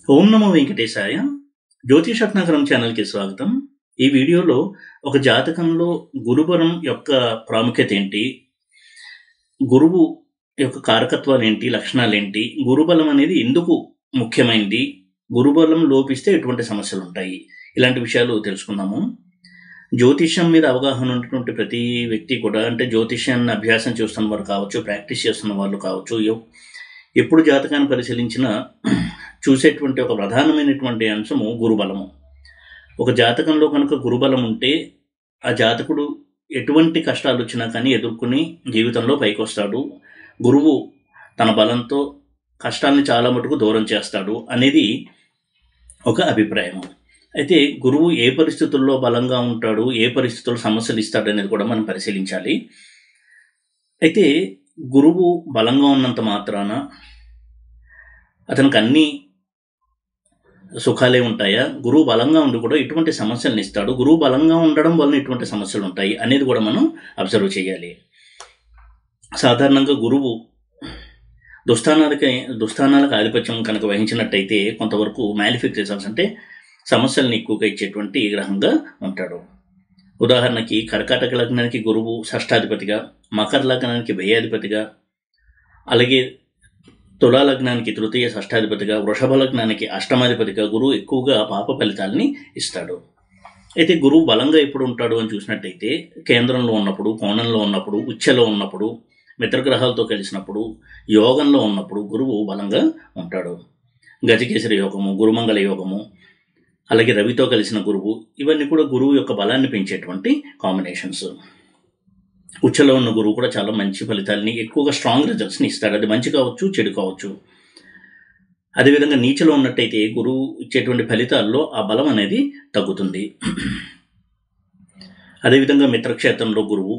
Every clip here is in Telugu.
ఓం నమో వెంకటేశాయ. జ్యోతిషరత్నాకరం ఛానల్కి స్వాగతం. ఈ వీడియోలో ఒక జాతకంలో గురుబలం యొక్క ప్రాముఖ్యత ఏంటి, గురువు యొక్క కారకత్వాలు ఏంటి, లక్షణాలు ఏంటి, గురుబలం అనేది ఎందుకు ముఖ్యమైనది, గురుబలం లోపిస్తే ఎటువంటి సమస్యలు ఉంటాయి, ఇలాంటి విషయాలు తెలుసుకుందాము. జ్యోతిష్యం మీద అవగాహన ఉన్నటువంటి ప్రతి వ్యక్తి కూడా, అంటే జ్యోతిష్యాన్ని అభ్యాసం చేస్తున్న వారు కావచ్చు, ప్రాక్టీస్ చేస్తున్న వాళ్ళు కావచ్చు, ఎప్పుడు జాతకాన్ని పరిశీలించినా చూసేటువంటి ఒక ప్రధానమైనటువంటి అంశము గురుబలము. ఒక జాతకంలో కనుక గురుబలం ఉంటే ఆ జాతకుడు ఎటువంటి కష్టాలు వచ్చినా కానీ ఎదుర్కొని జీవితంలో పైకి వస్తాడు. గురువు తన బలంతో కష్టాన్ని చాలా మటుకు దూరం చేస్తాడు అనేది ఒక అభిప్రాయము. అయితే గురువు ఏ పరిస్థితుల్లో బలంగా ఉంటాడు, ఏ పరిస్థితుల్లో సమస్యలు ఇస్తాడు అనేది కూడా మనం పరిశీలించాలి. అయితే గురువు బలంగా ఉన్నంత మాత్రాన అతనికి అన్ని సుఖాలే ఉంటాయా, గురువు బలంగా ఉండి కూడా ఇటువంటి సమస్యలను ఇస్తాడు, గురువు బలంగా ఉండడం వలన ఇటువంటి సమస్యలు ఉంటాయి అనేది కూడా మనం అబ్జర్వ్ చేయాలి. సాధారణంగా గురువు దుస్థానాలకు ఆధిపత్యం కనుక వహించినట్టయితే కొంతవరకు మ్యాలిఫిక్ రిజల్ట్స్, అంటే సమస్యలను ఎక్కువగా ఇచ్చేటువంటి గ్రహంగా ఉంటాడు. ఉదాహరణకి కర్కాటక లగ్నానికి గురువు షష్టాధిపతిగా, మకర లగ్నానికి వ్యయాధిపతిగా, అలాగే తులా లగ్నానికి తృతీయ షష్టాధిపతిగా, వృషభ లగ్నానికి అష్టమాధిపతిగా గురువు ఎక్కువగా పాప ఫలితాలని ఇస్తాడు. అయితే గురువు బలంగా ఎప్పుడు ఉంటాడు అని చూసినట్టయితే కేంద్రంలో ఉన్నప్పుడు, కోణంలో ఉన్నప్పుడు, ఉచ్ఛలో ఉన్నప్పుడు, మిత్రగ్రహాలతో కలిసినప్పుడు, యోగంలో ఉన్నప్పుడు గురువు బలంగా ఉంటాడు. గజకేసరి యోగము, గురుమంగళ యోగము, అలాగే రవితో కలిసిన గురువు, ఇవన్నీ కూడా గురువు యొక్క బలాన్ని పెంచేటువంటి కాంబినేషన్స్. ఉచ్చలో ఉన్న గురువు కూడా చాలా మంచి ఫలితాలని, ఎక్కువగా స్ట్రాంగ్ రిజల్ట్స్ని ఇస్తాడు. అది మంచి కావచ్చు, చెడు కావచ్చు. అదేవిధంగా నీచలో ఉన్నట్టయితే గురువు ఇచ్చేటువంటి ఫలితాల్లో ఆ బలం అనేది తగ్గుతుంది. అదేవిధంగా మిత్రక్షేత్రంలో గురువు,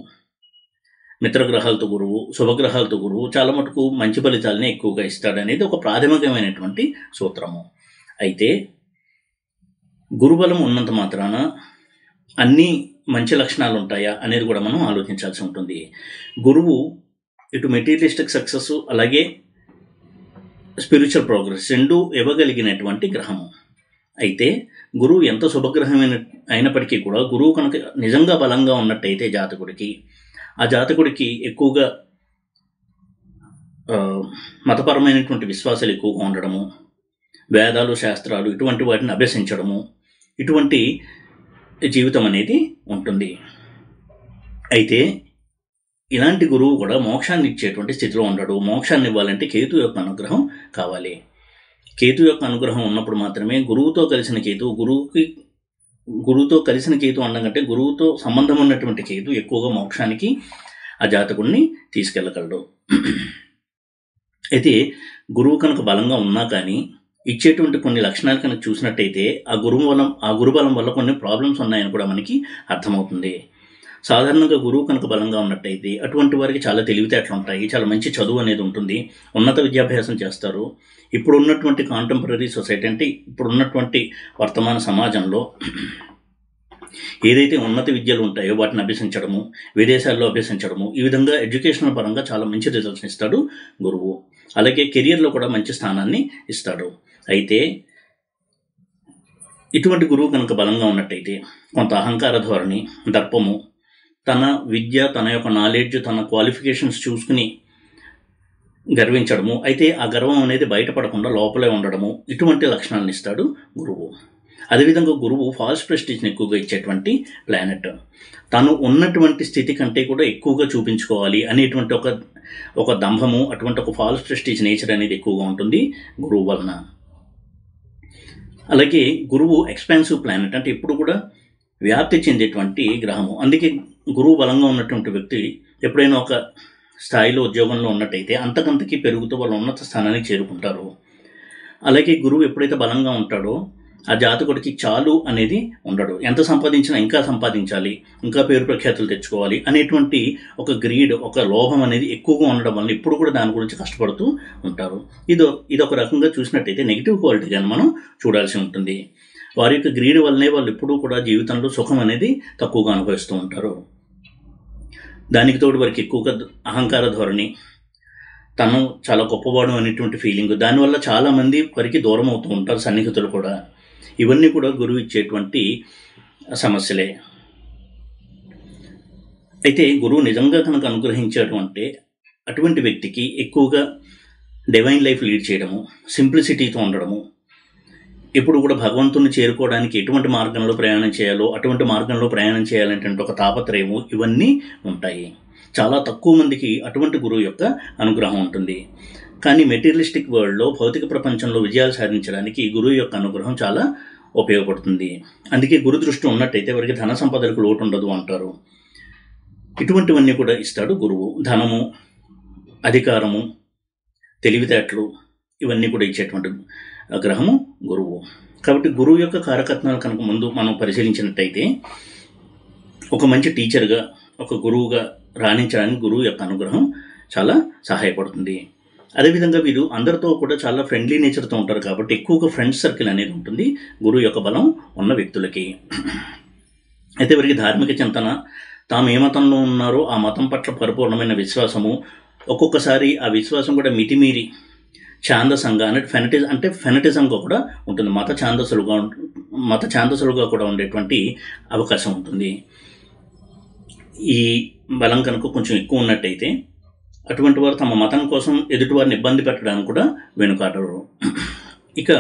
మిత్రగ్రహాలతో గురువు, శుభగ్రహాలతో గురువు చాలా మటుకు మంచి ఫలితాలని ఎక్కువగా ఇస్తాడు అనేది ఒక ప్రాథమికమైనటువంటి సూత్రము. అయితే గురుబలం ఉన్నంత మాత్రాన అన్నీ మంచి లక్షణాలు ఉంటాయా అనేది కూడా మనం ఆలోచించాల్సి ఉంటుంది. గురువు ఇటు మెటీరియలిస్టిక్ సక్సెస్ అలాగే స్పిరిచువల్ ప్రోగ్రెస్ రెండూ ఇవ్వగలిగినటువంటి గ్రహము. అయితే గురువు ఎంత శుభగ్రహమైన అయినప్పటికీ కూడా గురువు కనుక నిజంగా బలంగా ఉన్నట్టయితే ఆ జాతకుడికి ఎక్కువగా మతపరమైనటువంటి విశ్వాసాలు ఎక్కువగా ఉండడము, వేదాలు శాస్త్రాలు ఇటువంటి వాటిని అభ్యసించడము, ఇటువంటి జీవితం అనేది ఉంటుంది. అయితే ఇలాంటి గురువు కూడా మోక్షాన్ని ఇచ్చేటువంటి స్థితిలో ఉండడు. మోక్షాన్ని ఇవ్వాలంటే కేతు యొక్క అనుగ్రహం కావాలి. కేతు యొక్క అనుగ్రహం ఉన్నప్పుడు మాత్రమే గురువుతో కలిసిన కేతు అనడం కంటే గురువుతో సంబంధం ఉన్నటువంటి కేతు ఎక్కువగా మోక్షానికి ఆ జాతకుడిని తీసుకెళ్ళగలడు. అయితే గురువు కనుక బలంగా ఉన్నా కానీ ఇచ్చేటువంటి కొన్ని లక్షణాలు కనుక చూసినట్టయితే ఆ గురుబలం వల్ల కొన్ని ప్రాబ్లమ్స్ ఉన్నాయని కూడా మనకి అర్థమవుతుంది. సాధారణంగా గురువు కనుక బలంగా ఉన్నట్టయితే అటువంటి వారికి చాలా తెలివితేటలు ఉంటాయి, చాలా మంచి చదువు అనేది ఉంటుంది, ఉన్నత విద్యాభ్యాసం చేస్తారు. ఇప్పుడు ఉన్నటువంటి కాంటెంపరీ సొసైటీ, అంటే ఇప్పుడున్నటువంటి వర్తమాన సమాజంలో ఏదైతే ఉన్నత విద్యలు ఉంటాయో వాటిని అభ్యసించడము, విదేశాల్లో అభ్యసించడము, ఈ విధంగా ఎడ్యుకేషనల్ పరంగా చాలా మంచి రిజల్ట్స్ని ఇస్తాడు గురువు. అలాగే కెరియర్లో కూడా మంచి స్థానాన్ని ఇస్తాడు. అయితే ఇటువంటి గురువు కనుక బలంగా ఉన్నట్టయితే కొంత అహంకార ధోరణి, దర్పము, తన విద్య, తన యొక్క నాలెడ్జ్, తన క్వాలిఫికేషన్స్ చూసుకుని గర్వించడము, అయితే ఆ గర్వం అనేది బయటపడకుండా లోపలే ఉండడము, ఇటువంటి లక్షణాలను ఇస్తాడు గురువు. అదేవిధంగా గురువు ఫాల్స్ ప్రెస్టీజ్ని ఎక్కువగా ఇచ్చేటువంటి ప్లానెట్. తను ఉన్నటువంటి స్థితి కంటే కూడా ఎక్కువగా చూపించుకోవాలి అనేటువంటి ఒక దంభము, అటువంటి ఒక ఫాల్స్ ప్రెస్టీజ్ నేచర్ అనేది ఎక్కువగా ఉంటుంది గురువు వలన. అలాగే గురువు ఎక్స్పాన్సివ్ ప్లానెట్, అంటే ఎప్పుడు కూడా వ్యాప్తి చెందేటువంటి గ్రహము. అందుకే గురువు బలంగా ఉన్నటువంటి వ్యక్తి ఎప్పుడైనా ఒక స్థాయిలో ఉద్యోగంలో ఉన్నట్టయితే అంతకంతకి పెరుగుతూ వాళ్ళ ఉన్నత స్థానానికి చేరుకుంటారు. అలాగే గురువు ఎప్పుడైతే బలంగా ఉంటాడో ఆ జాతకుడికి చాలు అనేది ఉండడు. ఎంత సంపాదించినా ఇంకా సంపాదించాలి, ఇంకా పేరు ప్రఖ్యాతులు తెచ్చుకోవాలి అనేటువంటి ఒక గ్రీడ్, ఒక లోభం అనేది ఎక్కువగా ఉండడం వల్ల ఇప్పుడు కూడా దాని గురించి కష్టపడుతూ ఉంటారు. ఇది ఒక రకంగా చూసినట్టయితే నెగిటివ్ క్వాలిటీగా మనం చూడాల్సి ఉంటుంది. వారి యొక్క గ్రీడ్ వల్లనే వాళ్ళు ఎప్పుడూ కూడా జీవితంలో సుఖం అనేది తక్కువగా అనుభవిస్తూ ఉంటారు. దానికి తోడు వారికి ఎక్కువగా అహంకార ధోరణి, తను చాలా గొప్పవాడు అనేటువంటి ఫీలింగ్, దానివల్ల చాలామంది వారికి దూరం అవుతూ ఉంటారు, సన్నిహితులు కూడా. ఇవన్నీ కూడా గురువు ఇచ్చేటువంటి సమస్యలే. అయితే గురువు నిజంగా కనుక అనుగ్రహించాడు అంటే అటువంటి వ్యక్తికి ఎక్కువగా డివైన్ లైఫ్ లీడ్ చేయడము, సింప్లిసిటీతో ఉండడము, ఎప్పుడు కూడా భగవంతుని చేరుకోవడానికి ఎటువంటి మార్గంలో ప్రయాణం చేయాలో అటువంటి మార్గంలో ప్రయాణం చేయాలంటే ఒక తాపత్రయము, ఇవన్నీ ఉంటాయి. చాలా తక్కువ మందికి అటువంటి గురువు యొక్క అనుగ్రహం ఉంటుంది. కానీ మెటీరియలిస్టిక్ వరల్డ్లో, భౌతిక ప్రపంచంలో విజయాలు సాధించడానికి గురువు యొక్క అనుగ్రహం చాలా ఉపయోగపడుతుంది. అందుకే గురు దృష్టి ఉన్నట్టయితే వారికి ధన సంపదలకు లోటు ఉండదు అంటారు. ఇటువంటివన్నీ కూడా ఇస్తాడు గురువు. ధనము, అధికారము, తెలివితేటలు, ఇవన్నీ కూడా ఇచ్చేటువంటి గ్రహము గురువు. కాబట్టి గురువు యొక్క కారకత్నాలు కనుక ముందు మనం పరిశీలించినట్టయితే ఒక మంచి టీచర్గా, ఒక గురువుగా రాణించడానికి గురువు యొక్క అనుగ్రహం చాలా సహాయపడుతుంది. అదేవిధంగా వీరు అందరితో కూడా చాలా ఫ్రెండ్లీ నేచర్తో ఉంటారు కాబట్టి ఎక్కువగా ఫ్రెండ్స్ సర్కిల్ అనేది ఉంటుంది గురువు యొక్క బలం ఉన్న వ్యక్తులకి. అయితే వీరికి ధార్మిక చింతన, తాము ఏ మతంలో ఉన్నారో ఆ మతం పట్ల పరిపూర్ణమైన విశ్వాసము, ఒక్కొక్కసారి ఆ విశ్వాసం కూడా మితిమీరి ఛాందసంగా అంటే ఫెనటిజంగా కూడా ఉంటుంది, మత ఛాందసులుగా కూడా ఉండేటువంటి అవకాశం ఉంటుంది. ఈ బలం కనుక కొంచెం ఎక్కువ ఉన్నట్టయితే అటువంటి వారు తమ మతం కోసం ఎదుటివారిని ఇబ్బంది పెట్టడానికి కూడా వెనుకాడరు. ఇక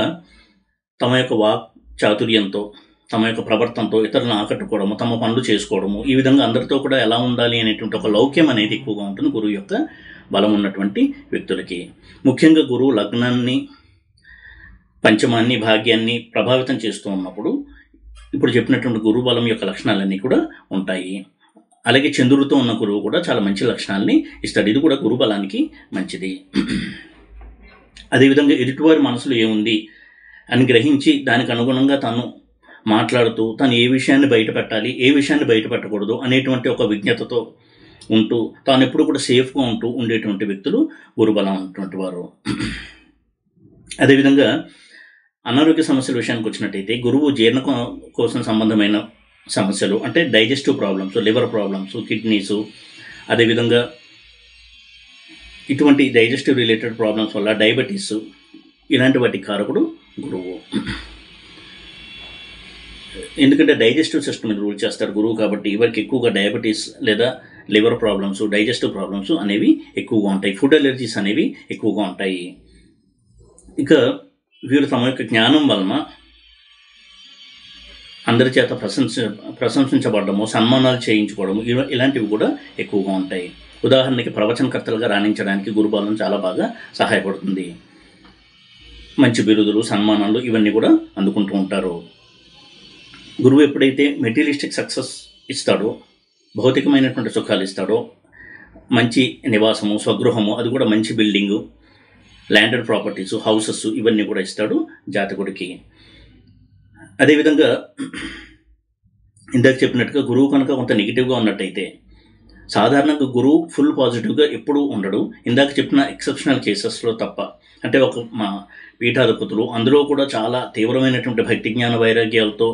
తమ యొక్క వాక్ చాతుర్యంతో, తమ యొక్క ప్రవర్తనతో ఇతరులను ఆకట్టుకోవడము, తమ పనులు చేసుకోవడము, ఈ విధంగా అందరితో కూడా ఎలా ఉండాలి అనేటువంటి ఒక లౌక్యం అనేది ఎక్కువగా ఉంటుంది గురువు యొక్క బలం ఉన్నటువంటి వ్యక్తులకి. ముఖ్యంగా గురువు లగ్నాన్ని, పంచమాన్ని, భాగ్యాన్ని ప్రభావితం చేస్తూ ఉన్నప్పుడు ఇప్పుడు చెప్పినటువంటి గురువు బలం యొక్క లక్షణాలన్నీ కూడా ఉంటాయి. అలాగే చంద్రుడితో ఉన్న గురువు కూడా చాలా మంచి లక్షణాలని ఇస్తాడు. ఇది కూడా గురు బలానికి మంచిది. అదేవిధంగా ఎదుటివారి మనసులో ఏముంది అని గ్రహించి దానికి అనుగుణంగా తాను మాట్లాడుతూ తాను ఏ విషయాన్ని బయటపెట్టాలి, ఏ విషయాన్ని బయటపెట్టకూడదు అనేటువంటి ఒక విజ్ఞతతో ఉంటూ తాను ఎప్పుడు కూడా సేఫ్గా ఉంటూ ఉండేటువంటి వ్యక్తులు గురుబలం ఉన్నటువంటి వారు. అదేవిధంగా అనారోగ్య సమస్యల విషయానికి వచ్చినట్టయితే గురువు జీర్ణ కోసం సంబంధమైన సమస్యలు, అంటే డైజెస్టివ్ ప్రాబ్లమ్స్, లివర్ ప్రాబ్లమ్స్, కిడ్నీసు, అదేవిధంగా ఇటువంటి డైజెస్టివ్ రిలేటెడ్ ప్రాబ్లమ్స్ వల్ల డయాబెటీస్, ఇలాంటి వాటికి కారకుడు గురువు. ఎందుకంటే డైజెస్టివ్ సిస్టమ్ రూల్ చేస్తారు గురువు కాబట్టి ఇవరికి ఎక్కువగా డయాబెటీస్ లేదా లివర్ ప్రాబ్లమ్స్, డైజెస్టివ్ ప్రాబ్లమ్స్ అనేవి ఎక్కువగా ఉంటాయి. ఫుడ్ అలర్జీస్ అనేవి ఎక్కువగా ఉంటాయి. ఇక వీరు తమ యొక్క జ్ఞానం వలన అందరి చేత ప్రశంసించబడము, సన్మానాలు చేయించుకోవడము, ఇలాంటివి కూడా ఎక్కువగా ఉంటాయి. ఉదాహరణకి ప్రవచనకర్తలుగా రాణించడానికి గురుబలం చాలా బాగా సహాయపడుతుంది. మంచి బిరుదులు, సన్మానాలు ఇవన్నీ కూడా అందుకుంటూ ఉంటారు. గురువు ఎప్పుడైతే మెటీరియలిస్టిక్ సక్సెస్ ఇస్తాడో, భౌతికమైనటువంటి సుఖాలు ఇస్తాడో, మంచి నివాసము, స్వగృహము, అది కూడా మంచి బిల్డింగు, ల్యాండెడ్ ప్రాపర్టీసు, హౌసెస్, ఇవన్నీ కూడా ఇస్తాడు జాతకుడికి. అదేవిధంగా ఇందాక చెప్పినట్టుగా గురువు కనుక కొంత నెగిటివ్గా ఉన్నట్టయితే, సాధారణంగా గురువు ఫుల్ పాజిటివ్గా ఎప్పుడూ ఉండడు, ఇందాక చెప్పిన ఎక్సెప్షనల్ కేసెస్లో తప్ప. అంటే ఒక మా పీఠాధిపతులు, అందులో కూడా చాలా తీవ్రమైనటువంటి భక్తి జ్ఞాన వైరాగ్యాలతో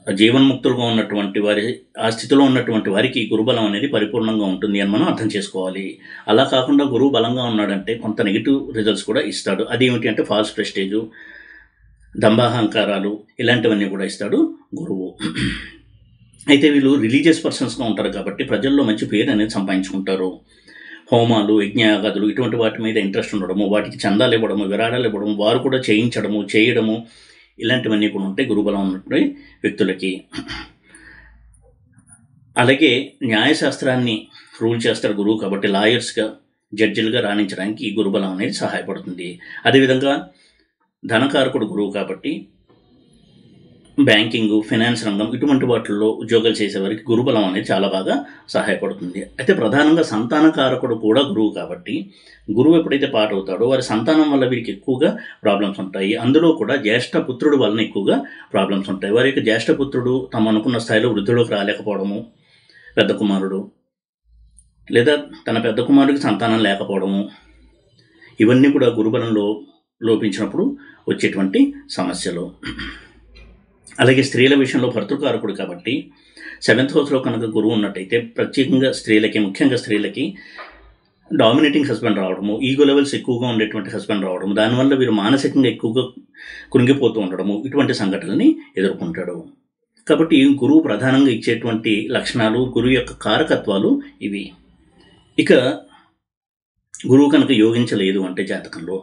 జీవన్ముక్తులుగా ఉన్నటువంటి వారి, ఆ స్థితిలో ఉన్నటువంటి వారికి గురుబలం అనేది పరిపూర్ణంగా ఉంటుంది అని మనం అర్థం చేసుకోవాలి. అలా కాకుండా గురువు బలంగా ఉన్నాడంటే కొంత నెగిటివ్ రిజల్ట్స్ కూడా ఇస్తాడు. అదేమిటి అంటే ఫాల్స్ ప్రెస్టేజు, దంభాహంకారాలు, ఇలాంటివన్నీ కూడా ఇస్తాడు గురువు. అయితే వీళ్ళు రిలీజియస్ పర్సన్స్గా ఉంటారు కాబట్టి ప్రజల్లో మంచి పేరు అనేది సంపాదించుకుంటారు. హోమాలు, యజ్ఞయాగాదులు, ఇటువంటి వాటి మీద ఇంట్రెస్ట్ ఉండడము, వాటికి చందాలు ఇవ్వడము, విరాళాలు ఇవ్వడము, వారు కూడా చేయడము, ఇలాంటివన్నీ కూడా ఉంటాయి గురుబలం ఉన్నటువంటి వ్యక్తులకి. అలాగే న్యాయశాస్త్రాన్ని రూల్ చేస్తారు గురువు కాబట్టి లాయర్స్గా, జడ్జిలుగా రాణించడానికి ఈ గురుబలం అనేది సహాయపడుతుంది. అదేవిధంగా ధనకారకుడు గురువు కాబట్టి బ్యాంకింగ్, ఫైనాన్స్ రంగం, ఇటువంటి వాటిల్లో ఉద్యోగాలు చేసేవారికి గురుబలం అనేది చాలా బాగా సహాయపడుతుంది. అయితే ప్రధానంగా సంతానకారకుడు కూడా గురువు కాబట్టి గురువు ఎప్పుడైతే పాటవుతాడో వారి సంతానం వల్ల వీరికి ఎక్కువగా ప్రాబ్లమ్స్ ఉంటాయి. అందులో కూడా జ్యేష్ఠ పుత్రుడు వలన ఎక్కువగా ప్రాబ్లమ్స్ ఉంటాయి. వారి యొక్క జ్యేష్ఠ పుత్రుడు తమ అనుకున్న స్థాయిలో వృద్ధిలోకి రాలేకపోవడము, పెద్ద కుమారుడు లేదా తన పెద్ద కుమారుడికి సంతానం లేకపోవడము, ఇవన్నీ కూడా గురుబలంలో లోపించినప్పుడు వచ్చేటువంటి సమస్యలు. అలాగే స్త్రీల విషయంలో భర్తృకారకుడు కాబట్టి 7th హౌస్లో కనుక గురువు ఉన్నట్టయితే ప్రత్యేకంగా స్త్రీలకి, ముఖ్యంగా స్త్రీలకి డామినేటింగ్ హస్బెండ్ రావడము, ఈగో లెవెల్స్ ఎక్కువగా ఉండేటువంటి హస్బెండ్ రావడము, దానివల్ల వీరు మానసికంగా ఎక్కువగా కృంగిపోతూ ఉండడము, ఇటువంటి సంఘటనల్ని ఎదుర్కొంటాడు. కాబట్టి గురువు ప్రధానంగా ఇచ్చేటువంటి లక్షణాలు, గురువు యొక్క కారకత్వాలు ఇవి. ఇక గురువు కనుక యోగించలేదు అంటే జాతకంలో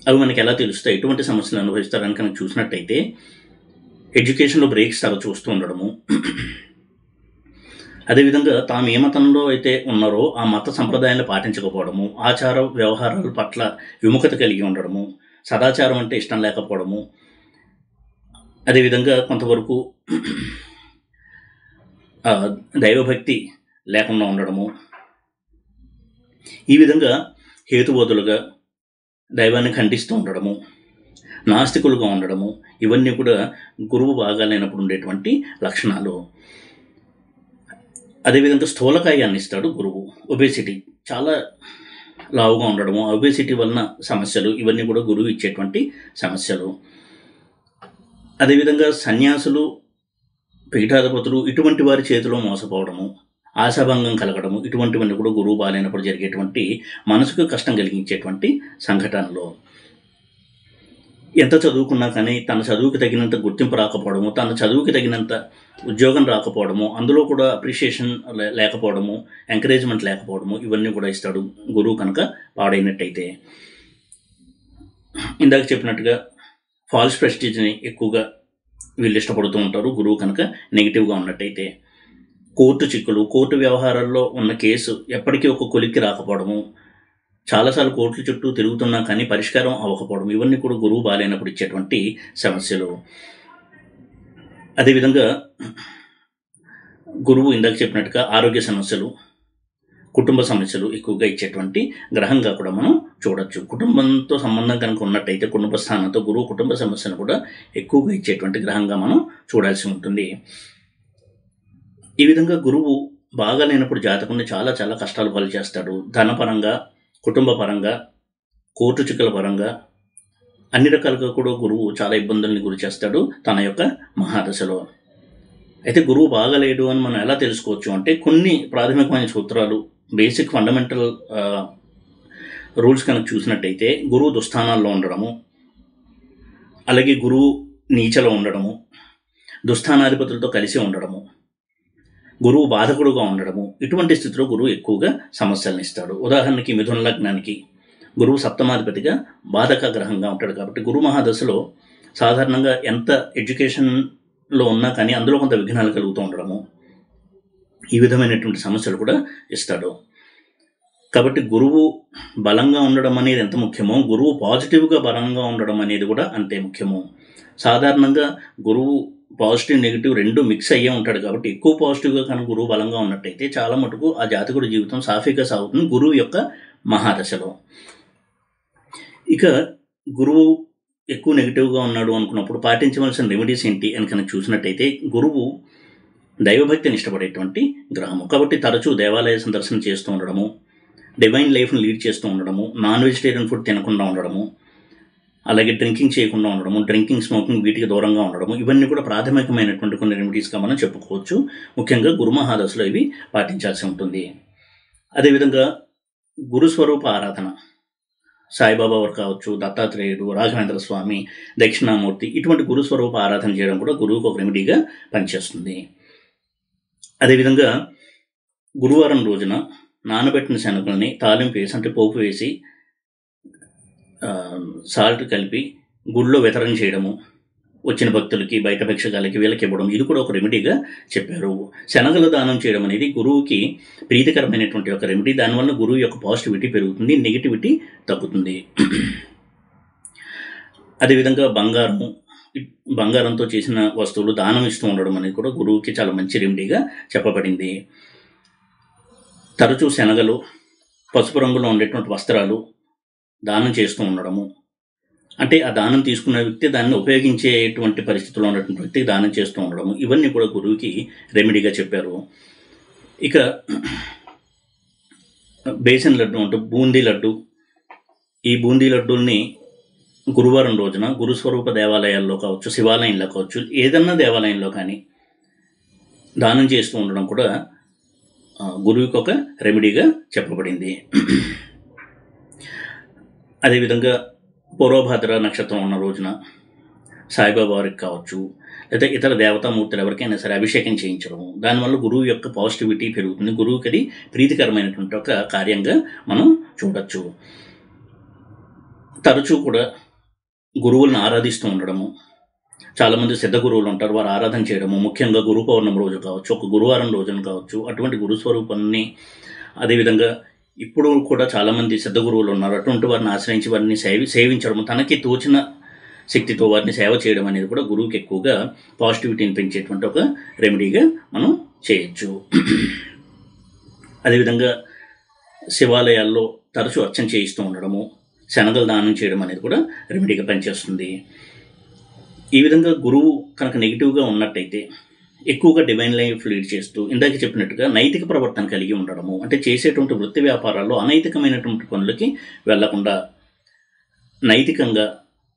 అవి మనకి ఎలా తెలుస్తాయి, ఎటువంటి సమస్యలు అనుభవిస్తారని కనుక చూసినట్టయితే ఎడ్యుకేషన్లో బ్రేక్స్ చాలా చూస్తూ ఉండడము, అదేవిధంగా తాము ఏ మతంలో అయితే ఉన్నారో ఆ మత సంప్రదాయాన్ని పాటించకపోవడము, ఆచార వ్యవహారాల పట్ల విముఖత కలిగి ఉండడము, సదాచారం అంటే ఇష్టం లేకపోవడము, అదేవిధంగా కొంతవరకు దైవభక్తి లేకుండా ఉండడము, ఈ విధంగా హేతుబోధులుగా దైవాన్ని ఖండిస్తూ ఉండడము, నాస్తికులుగా ఉండడము, ఇవన్నీ కూడా గురువు బాగాలేనప్పుడు ఉండేటువంటి లక్షణాలు. అదేవిధంగా స్థూలకాయాన్ని ఇస్తాడు గురువు. ఒబేసిటీ, చాలా లావుగా ఉండడము, ఒబేసిటీ వలన సమస్యలు, ఇవన్నీ కూడా గురువు ఇచ్చేటువంటి సమస్యలు. అదేవిధంగా సన్యాసులు, పీఠాధిపతులు ఇటువంటి వారి చేతిలో మోసపోవడము, ఆశాభంగం కలగడము, ఇటువంటివన్నీ కూడా గురువు బాగాలేనప్పుడు జరిగేటువంటి మనసుకు కష్టం కలిగించేటువంటి సంఘటనలు. ఎంత చదువుకున్నా కానీ తన చదువుకి తగినంత గుర్తింపు రాకపోవడము, తన చదువుకి తగినంత ఉద్యోగం రాకపోవడము, అందులో కూడా అప్రిషియేషన్ లేకపోవడము, ఎంకరేజ్మెంట్ లేకపోవడము, ఇవన్నీ కూడా ఇస్తాడు గురువు కనుక పాడైనట్టయితే. ఇందాక చెప్పినట్టుగా ఫాల్స్ ప్రెస్టీజ్ని ఎక్కువగా వీళ్ళు ఇష్టపడుతూ ఉంటారు గురువు కనుక నెగిటివ్గా ఉన్నట్టయితే. కోర్టు చిక్కులు, కోర్టు వ్యవహారాల్లో ఉన్న కేసు ఎప్పటికీ ఒక కొలిక్కి రాకపోవడము, చాలాసార్లు కోర్టుల చుట్టూ తిరుగుతున్నా కానీ పరిష్కారం అవ్వకపోవడం, ఇవన్నీ కూడా గురువు బాగాలేనప్పుడు ఇచ్చేటువంటి సమస్యలు. అదేవిధంగా గురువు ఇందాక చెప్పినట్టుగా ఆరోగ్య సమస్యలు, కుటుంబ సమస్యలు ఎక్కువగా ఇచ్చేటువంటి గ్రహంగా కూడా మనం చూడొచ్చు. కుటుంబంతో సంబంధం కనుక ఉన్నట్టయితే కుటుంబ స్థానంతో గురువు కుటుంబ సమస్యను కూడా ఎక్కువగా ఇచ్చేటువంటి గ్రహంగా మనం చూడాల్సి ఉంటుంది. ఈ విధంగా గురువు బాగా లేనప్పుడు జాతకుని చాలా చాలా కష్టాలు పాలు చేస్తాడు. ధనపరంగా, కుటుంబ పరంగా, కోర్టు చిక్కుల పరంగా, అన్ని రకాలుగా కూడా గురువు చాలా ఇబ్బందుల్ని గురి చేస్తాడు తన యొక్క మహాదశలో. అయితే గురువు బాగలేడు అని మనం ఎలా తెలుసుకోవచ్చు అంటే కొన్ని ప్రాథమికమైన సూత్రాలు, బేసిక్ ఫండమెంటల్ రూల్స్ కనుక చూసినట్టయితే గురువు దుస్థానాల్లో ఉండడము, అలాగే గురువు నీచలో ఉండడము, దుస్థానాధిపతులతో కలిసి ఉండడము, గురువు బాధకుడుగా ఉండడము, ఇటువంటి స్థితిలో గురువు ఎక్కువగా సమస్యలను ఇస్తాడు. ఉదాహరణకి మిథున లగ్నానికి గురువు సప్తమాధిపతిగా బాధక గ్రహంగా ఉంటాడు. కాబట్టి గురు మహాదశలో సాధారణంగా ఎంత ఎడ్యుకేషన్లో ఉన్నా కానీ అందులో కొంత విఘ్నాలు కలుగుతూ ఉండడము, ఈ విధమైనటువంటి సమస్యలు కూడా ఇస్తాడు. కాబట్టి గురువు బలంగా ఉండడం అనేది ఎంత ముఖ్యమో గురువు పాజిటివ్గా బలంగా ఉండడం అనేది కూడా అంతే ముఖ్యము. సాధారణంగా గురువు పాజిటివ్ నెగిటివ్ రెండు మిక్స్ అయ్యే ఉంటాడు. కాబట్టి ఎక్కువ పాజిటివ్గా కనుక గురువు బలంగా ఉన్నట్టయితే చాలా మటుకు ఆ జాతకుడి జీవితం సాఫీగా సాగుతుంది గురువు యొక్క మహాదశలో. ఇక గురువు ఎక్కువ నెగిటివ్గా ఉన్నాడు అనుకున్నప్పుడు పాటించవలసిన రెమెడీస్ ఏంటి అని కనుక చూసినట్టయితే గురువు దైవభక్తిని ఇష్టపడేటువంటి గ్రహము. కాబట్టి తరచూ దేవాలయ సందర్శన చేస్తూ ఉండడము, డివైన్ లైఫ్ని లీడ్ చేస్తూ ఉండడము, నాన్ వెజిటేరియన్ ఫుడ్ తినకుండా ఉండడము, అలాగే డ్రింకింగ్ చేయకుండా ఉండడము, డ్రింకింగ్, స్మోకింగ్ వీటికి దూరంగా ఉండడము, ఇవన్నీ కూడా ప్రాథమికమైనటువంటి కొన్ని రెమెడీస్గా మనం చెప్పుకోవచ్చు. ముఖ్యంగా గురు మహాదశలో ఇవి పాటించాల్సి ఉంటుంది. అదేవిధంగా గురుస్వరూప ఆరాధన, సాయిబాబా వారు కావచ్చు, దత్తాత్రేయుడు, రాఘవేంద్ర స్వామి, దక్షిణామూర్తి, ఇటువంటి గురుస్వరూప ఆరాధన చేయడం కూడా గురువుకు ఒక రెమెడీగా పనిచేస్తుంది. అదేవిధంగా గురువారం రోజున నానబెట్టిన శనగల్ని తాలింపు వేసి, అంటే పోపు వేసి సాల్ట్ కలిపి గుడిలో వితరణ చేయడము, వచ్చిన భక్తులకి, బయట భిక్షగాలకి, వీళ్ళకి ఇవ్వడం, ఇది కూడా ఒక రెమెడీగా చెప్పారు. శనగలు దానం చేయడం అనేది గురువుకి ప్రీతికరమైనటువంటి ఒక రెమెడీ. దానివల్ల గురువు యొక్క పాజిటివిటీ పెరుగుతుంది, నెగిటివిటీ తగ్గుతుంది. అదేవిధంగా బంగారంతో చేసిన వస్తువులు దానం ఇస్తూ ఉండడం అనేది కూడా గురువుకి చాలా మంచి రెమెడీగా చెప్పబడింది. తరచూ శనగలు, పసుపు రంగులో ఉండేటువంటి వస్త్రాలు దానం చేస్తూ ఉండడము, అంటే ఆ దానం తీసుకున్న వ్యక్తి దాన్ని ఉపయోగించేటువంటి పరిస్థితుల్లో ఉన్నటువంటి వ్యక్తికి దానం చేస్తూ ఉండడము, ఇవన్నీ కూడా గురువుకి రెమెడీగా చెప్పారు. ఇక బేసన్ లడ్డు అంటే బూందీ లడ్డు, ఈ బూందీ లడ్డూల్ని గురువారం రోజున గురుస్వరూప దేవాలయాల్లో కావచ్చు, శివాలయంలో కావచ్చు, ఏదన్నా దేవాలయంలో కానీ దానం చేస్తూ ఉండడం కూడా గురువుకి ఒక రెమెడీగా చెప్పబడింది. అదేవిధంగా పూర్వభాద్ర నక్షత్రం ఉన్న రోజున సాయిబాబా వారికి కావచ్చు, లేదా ఇతర దేవతామూర్తులు ఎవరికైనా సరే అభిషేకం చేయించడం, దానివల్ల గురువు యొక్క పాజిటివిటీ పెరుగుతుంది. గురువుకి అది ప్రీతికరమైనటువంటి ఒక కార్యంగా మనం చూడొచ్చు. తరచూ కూడా గురువులను ఆరాధిస్తూ ఉండడము, చాలామంది సిద్ధ గురువులు ఉంటారు, వారు ఆరాధన చేయడము, ముఖ్యంగా గురు పౌర్ణమి రోజు కావచ్చు, ఒక గురువారం రోజున కావచ్చు, అటువంటి గురుస్వరూపాన్ని, అదేవిధంగా ఇప్పుడు కూడా చాలామంది సిద్ధ గురువులు ఉన్నారు, అటువంటి వారిని ఆశ్రయించి వారిని సేవించడము, తనకి తోచిన శక్తితో వారిని సేవ చేయడం అనేది కూడా గురువుకి ఎక్కువగా పాజిటివిటీని పెంచేటువంటి ఒక రెమెడీగా మనం చేయొచ్చు. అదేవిధంగా శివాలయాల్లో తరచూ అర్చన చేయిస్తూ ఉండడము, శనగలు దానం చేయడం అనేది కూడా రెమెడీగా పనిచేస్తుంది. ఈ విధంగా గురువు కనుక నెగిటివ్గా ఉన్నట్టయితే ఎక్కువగా డివైన్ లైఫ్ లీడ్ చేస్తూ ఇందాక చెప్పినట్టుగా నైతిక ప్రవర్తన కలిగి ఉండడము, అంటే చేసేటువంటి వృత్తి వ్యాపారాల్లో అనైతికమైనటువంటి పనులకి వెళ్లకుండా నైతికంగా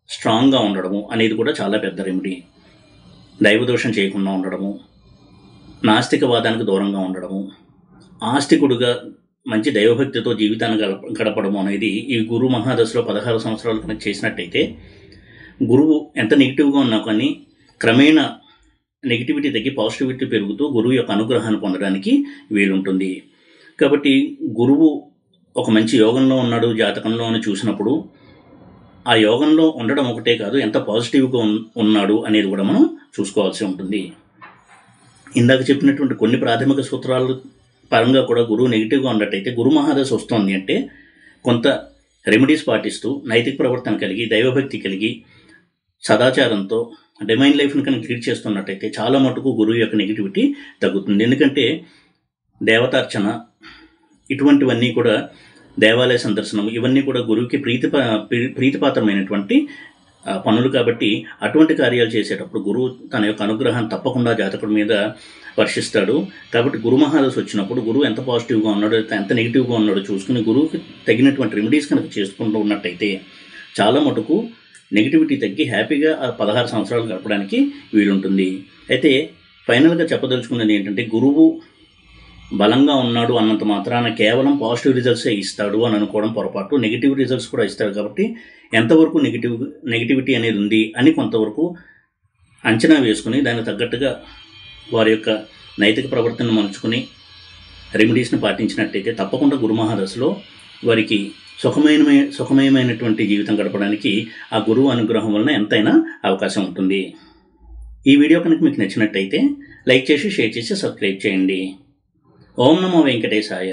స్ట్రాంగ్గా ఉండడము అనేది కూడా చాలా పెద్ద రెమెడీ. దైవదోషం చేయకుండా ఉండడము, నాస్తికవాదానికి దూరంగా ఉండడము, ఆస్తికుడుగా మంచి దైవభక్తితో జీవితాన్ని గడపడము అనేది ఈ గురు మహాదశలో 16 సంవత్సరాలు కనుక చేసినట్టయితే గురువు ఎంత నెగిటివ్గా ఉన్నా కానీ క్రమేణా నెగిటివిటీ తగ్గి పాజిటివిటీ పెరుగుతూ గురువు యొక్క అనుగ్రహాన్ని పొందడానికి వీలుంటుంది. కాబట్టి గురువు ఒక మంచి యోగంలో ఉన్నాడు జాతకంలో అని చూసినప్పుడు ఆ యోగంలో ఉండడం ఒకటే కాదు, ఎంత పాజిటివ్గా ఉన్నాడు అనేది కూడా మనం చూసుకోవాల్సి ఉంటుంది. ఇందాక చెప్పినటువంటి కొన్ని ప్రాథమిక సూత్రాలు పరంగా కూడా గురువు నెగిటివ్గా ఉన్నట్టయితే గురు మహాదశ వస్తుంది అంటే కొంత రెమెడీస్ పాటిస్తూ నైతిక ప్రవర్తన కలిగి దైవభక్తి కలిగి సదాచారంతో డివైన్ లైఫ్ని కనుక లీడ్ చేస్తున్నట్టయితే చాలా మటుకు గురువు యొక్క నెగిటివిటీ తగ్గుతుంది. ఎందుకంటే దేవతార్చన ఇటువంటివన్నీ కూడా, దేవాలయ సందర్శనం, ఇవన్నీ కూడా గురువుకి ప్రీతిపాత్రమైనటువంటి పనులు. కాబట్టి అటువంటి కార్యాలు చేసేటప్పుడు గురువు తన యొక్క అనుగ్రహాన్ని తప్పకుండా జాతకుడి మీద వర్షిస్తాడు. కాబట్టి గురు మహాదశ వచ్చినప్పుడు గురువు ఎంత పాజిటివ్గా ఉన్నాడో ఎంత నెగిటివ్గా ఉన్నాడో చూసుకుని గురువుకి తగినటువంటి రెమెడీస్ కనుక చేసుకుంటూ ఉన్నట్టయితే చాలా మటుకు నెగిటివిటీ తగ్గి హ్యాపీగా ఆ 16 సంవత్సరాలు గడపడానికి వీలుంటుంది. అయితే ఫైనల్గా చెప్పదలుచుకున్నది ఏంటంటే గురువు బలంగా ఉన్నాడు అన్నంత మాత్రాన కేవలం పాజిటివ్ రిజల్ట్సే ఇస్తాడు అని అనుకోవడం పొరపాటు. నెగిటివ్ రిజల్ట్స్ కూడా ఇస్తాడు. కాబట్టి ఎంతవరకు నెగిటివిటీ అనేది ఉంది అని కొంతవరకు అంచనా వేసుకుని దానికి తగ్గట్టుగా వారి యొక్క నైతిక ప్రవర్తనను మలుచుకుని రెమెడీస్ని పాటించినట్టయితే తప్పకుండా గురు మహాదశలో వారికి సుఖమయమైనటువంటి జీవితం గడపడానికి ఆ గురువు అనుగ్రహం వలన ఎంతైనా అవకాశం ఉంటుంది. ఈ వీడియో కనుక మీకు నచ్చినట్టయితే లైక్ చేసి షేర్ చేసి సబ్స్క్రైబ్ చేయండి. ఓం నమో వెంకటేశాయ.